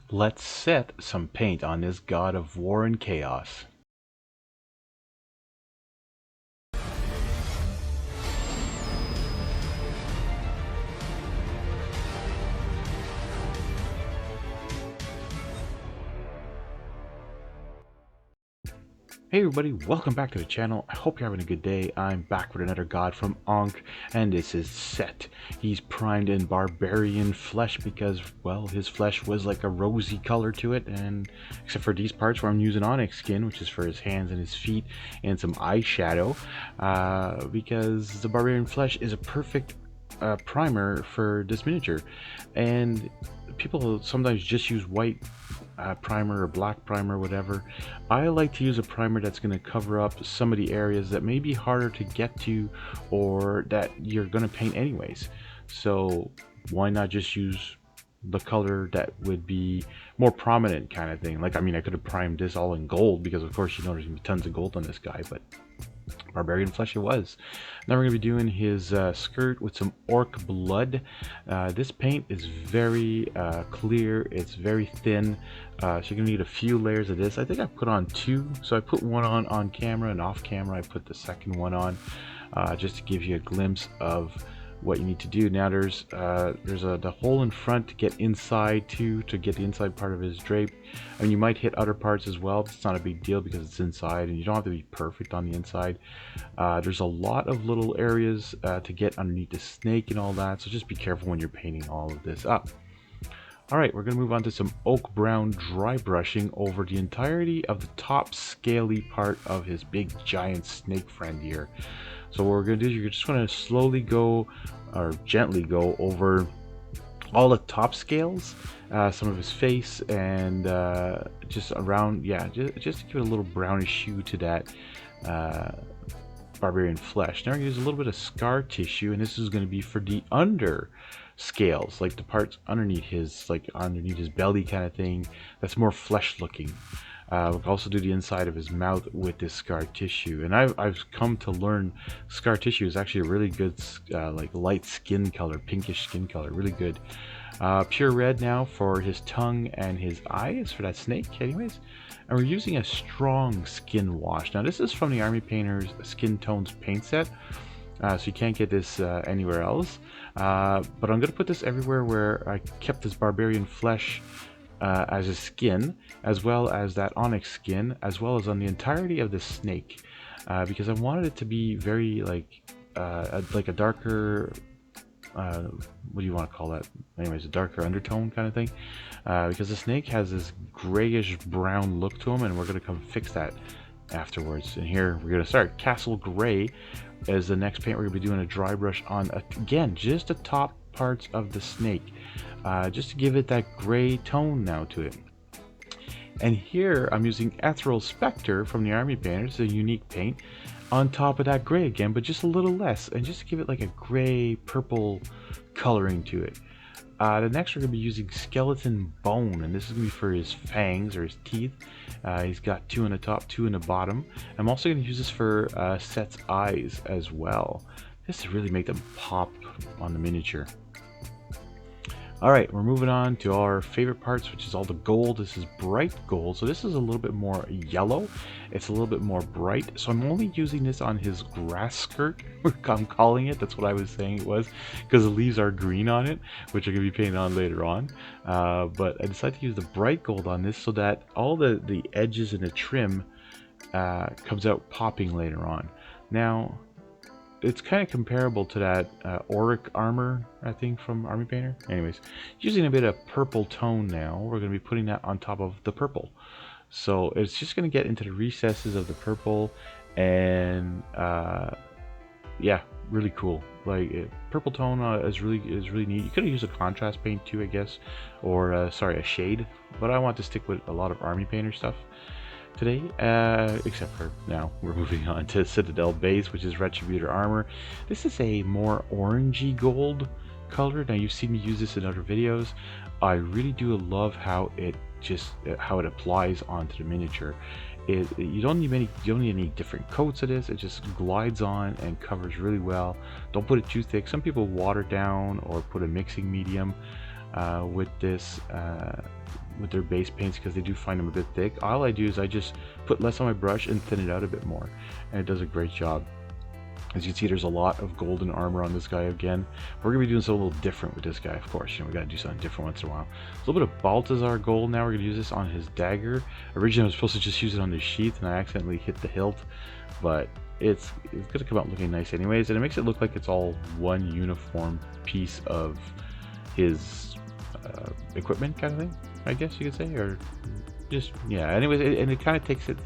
Let's set some paint on this god of war and chaos. Hey everybody, welcome back to the channel. I hope you're having a good day. I'm back with another god from Ankh, and this is Set. He's primed in Barbarian Flesh because, well, his flesh was like a rosy color to it, and except for these parts where I'm using onyx skin, which is for his hands and his feet, and some eyeshadow, because the Barbarian Flesh is a perfect primer for this miniature. And people sometimes just use white primer or black primer, whatever. I like to use a primer that's going to cover up some of the areas that may be harder to get to or that you're going to paint anyways. So why not just use the color that would be more prominent, kind of thing. Like, I mean, I could have primed this all in gold because of course you know there's gonna be tons of gold on this guy, but Barbarian Flesh it was. Now we're going to be doing his skirt with some orc blood. This paint is very clear, it's very thin, so you're going to need a few layers of this. I think I put on two, so I put one on camera, and off camera I put the second one on, just to give you a glimpse of what you need to do. Now there's the hole in front to get inside to get the inside part of his drape. I mean, you might hit other parts as well, but it's not a big deal because it's inside and you don't have to be perfect on the inside. There's a lot of little areas to get underneath the snake and all that, so just be careful when you're painting all of this up. Alright, we're going to move on to some oak brown dry brushing over the entirety of the top scaly part of his big giant snake friend here. So what we're going to do is you're just going to slowly go, or gently go, over all the top scales, some of his face, and just around, yeah, just to give it a little brownish hue to that Barbarian Flesh. Now we're going to use a little bit of scar tissue, and this is going to be for the under scales, like the parts underneath his, like underneath his belly kind of thing, that's more flesh looking. We'll also do the inside of his mouth with this scar tissue, and I've come to learn scar tissue is actually a really good like light skin color, pinkish skin color, really good. Pure red now for his tongue and his eyes for that snake anyways, and we're using a strong skin wash. Now this is from the Army Painter's Skin Tones paint set, so you can't get this anywhere else, but I'm going to put this everywhere where I kept this Barbarian Flesh as a skin, as well as that onyx skin, as well as on the entirety of the snake, because I wanted it to be very like a darker, what do you want to call that? Anyways, a darker undertone kind of thing, because the snake has this grayish brown look to him, and we're going to come fix that afterwards. And here we're going to start Castle Gray as the next paint. We're going to be doing a dry brush on, again, just the top parts of the snake, just to give it that gray tone now to it. And here I'm using Ethereal Spectre from the Army Painter. It's a unique paint on top of that gray again, but just a little less, and just to give it like a gray purple coloring to it. The next we're going to be using Skeleton Bone, and this is going to be for his fangs or his teeth. He's got two in the top, two in the bottom. I'm also going to use this for Set's eyes as well, just to really make them pop on the miniature. Alright, we're moving on to our favorite parts, which is all the gold. This is bright gold, so this is a little bit more yellow. It's a little bit more bright, so I'm only using this on his grass skirt, I'm calling it. That's what I was saying it was, because the leaves are green on it, which are going to be painted on later on. But I decided to use the bright gold on this so that all the edges and the trim comes out popping later on. Now, it's kind of comparable to that auric armor, I think, from Army Painter. Anyways, using a bit of purple tone now, we're going to be putting that on top of the purple. So it's just going to get into the recesses of the purple, and yeah, really cool. Like purple tone is really neat. You could have used a contrast paint too, I guess, or sorry, a shade. But I want to stick with a lot of Army Painter stuff today, except for now we're moving on to Citadel Base, which is Retributor armor. This is a more orangey gold color. Now you've seen me use this in other videos. I really do love how it applies onto the miniature. You don't need any different coats of this. It just glides on and covers really well. Don't put it too thick. Some people water down or put a mixing medium with this, with their base paints because they do find them a bit thick. All I do is I just put less on my brush and thin it out a bit more, and it does a great job. As you can see, there's a lot of golden armor on this guy again. We're going to be doing something a little different with this guy, of course. You know, we got to do something different once in a while. A little bit of Balthazar gold. Now we're going to use this on his dagger. Originally, I was supposed to just use it on his sheath, and I accidentally hit the hilt. But it's going to come out looking nice anyways, and it makes it look like it's all one uniform piece of his equipment kind of thing, I guess you could say. Or just, yeah, anyways, and it kind of takes it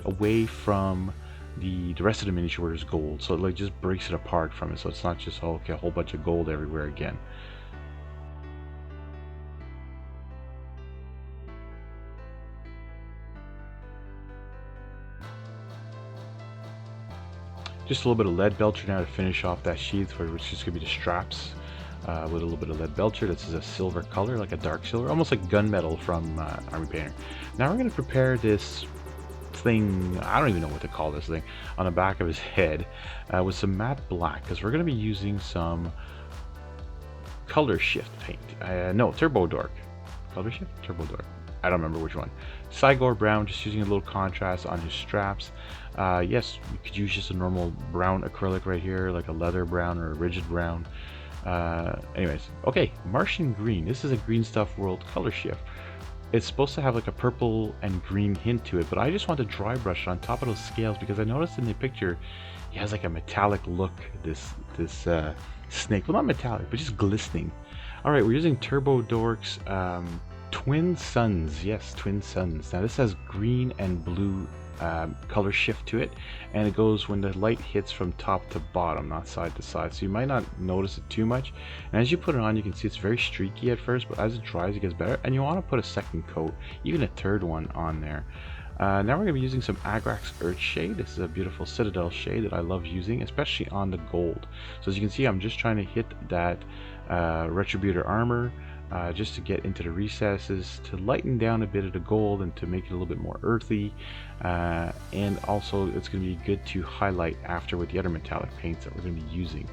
away from the rest of the miniature where there's gold, so it like just breaks it apart from it, so it's not just, oh, okay, a whole bunch of gold everywhere again. Just a little bit of lead belcher now to finish off that sheath, which is just going to be the straps with a little bit of lead belcher. This is a silver color, like a dark silver, almost like gunmetal from Army Painter. Now we're going to prepare this thing, I don't even know what to call this thing, on the back of his head with some matte black, because we're going to be using some Colorshift paint. No, Turbo Dork. Colorshift? Turbo Dork. I don't remember which one. Cygor brown, just using a little contrast on his straps. Yes, you could use just a normal brown acrylic right here, like a leather brown or a rigid brown. Anyways, okay, Martian green. This is a Green Stuff World Colorshift. It's supposed to have like a purple and green hint to it, but I just want to dry brush it on top of those scales because I noticed in the picture he has like a metallic look, this snake. Well, not metallic, but just glistening. All right, we're using Turbo Dork's Twin Suns. Yes, Twin Suns. Now this has green and blue color shift to it, and it goes when the light hits from top to bottom, not side to side, so you might not notice it too much. And as you put it on, you can see it's very streaky at first, but as it dries it gets better, and you want to put a second coat, even a third one on there. Now we're going to be using some Agrax Earth Shade. This is a beautiful Citadel shade that I love using, especially on the gold. So as you can see, I'm just trying to hit that Retributor armor just to get into the recesses, to lighten down a bit of the gold and to make it a little bit more earthy, and also it's going to be good to highlight after with the other metallic paints that we're going to be using.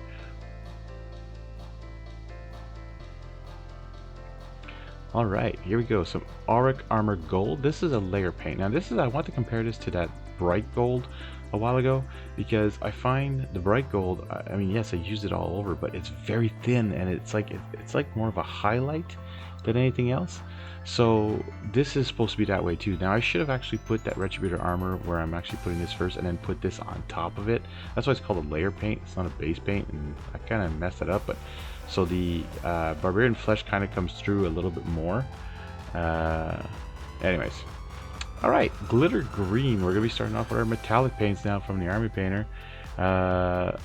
Alright, here we go, some Auric Armor Gold. This is a layer paint. Now this is, I want to compare this to that bright gold a while ago, because I find the bright gold, I mean, yes, I used it all over, but it's very thin, and it's like more of a highlight than anything else. So this is supposed to be that way too. Now I should have actually put that Retributor armor where I'm actually putting this first, and then put this on top of it. That's why it's called a layer paint. It's not a base paint, and I kind of messed it up. But so the Barbarian Flesh kind of comes through a little bit more. Anyways. Alright, glitter green. We're going to be starting off with our metallic paints now from the Army Painter. So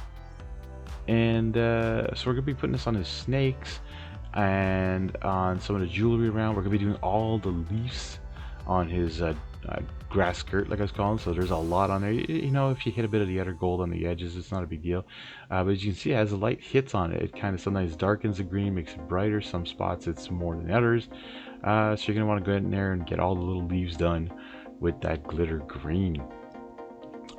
we're going to be putting this on his snakes and on some of the jewelry around. We're going to be doing all the leaves on his grass skirt, like I was calling. So there's a lot on there. You know, if you hit a bit of the other gold on the edges, it's not a big deal. But as you can see, as the light hits on it, it kind of sometimes darkens the green, makes it brighter. Some spots it's more than others. So you're going to want to go in there and get all the little leaves done with that glitter green.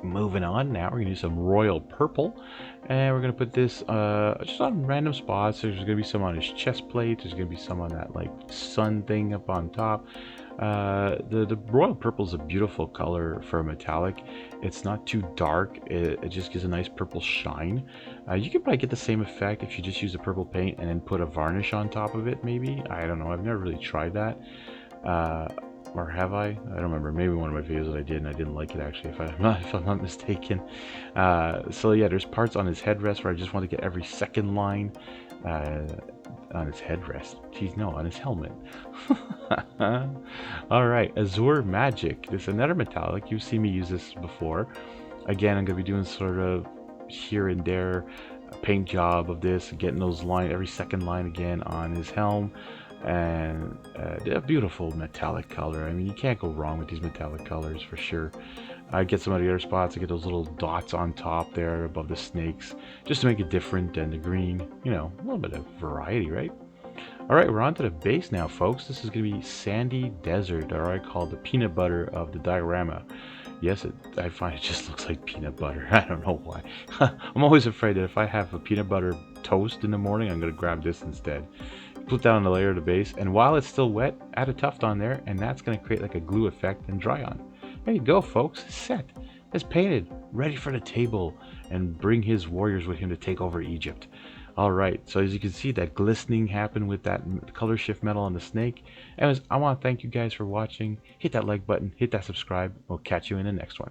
Moving on, now we're going to do some royal purple, and we're going to put this just on random spots. There's going to be some on his chest plate, there's going to be some on that like sun thing up on top. The royal purple is a beautiful color for a metallic. It's not too dark, it just gives a nice purple shine. You could probably get the same effect if you just use a purple paint and then put a varnish on top of it, maybe. I don't know, I've never really tried that. Or have I? I don't remember. Maybe one of my videos that I did and I didn't like it, actually, if I'm not mistaken. So yeah, there's parts on his headrest where I just want to get every second line on his headrest. Jeez, no, on his helmet. Alright, Azure Magic. This is another metallic. You've seen me use this before. Again, I'm going to be doing sort of here and there a paint job of this, getting those lines, every second line again on his helm. And a beautiful metallic color. I mean, you can't go wrong with these metallic colors for sure. I get some of the other spots. I get those little dots on top there above the snakes, just to make it different than the green. You know, a little bit of variety, right? All right, we're on to the base now, folks. This is going to be Sandy Desert, or I call the peanut butter of the diorama. Yes, I find it just looks like peanut butter. I don't know why. I'm always afraid that if I have a peanut butter toast in the morning, I'm going to grab this instead. put that on the layer of the base, and while it's still wet, add a tuft on there, and that's going to create like a glue effect and dry on. There you go, folks. Set is painted, ready for the table, and bring his warriors with him to take over Egypt. All right, so as you can see, that glistening happened with that color shift metal on the snake. Anyways, I want to thank you guys for watching. Hit that like button, hit that subscribe. We'll catch you in the next one.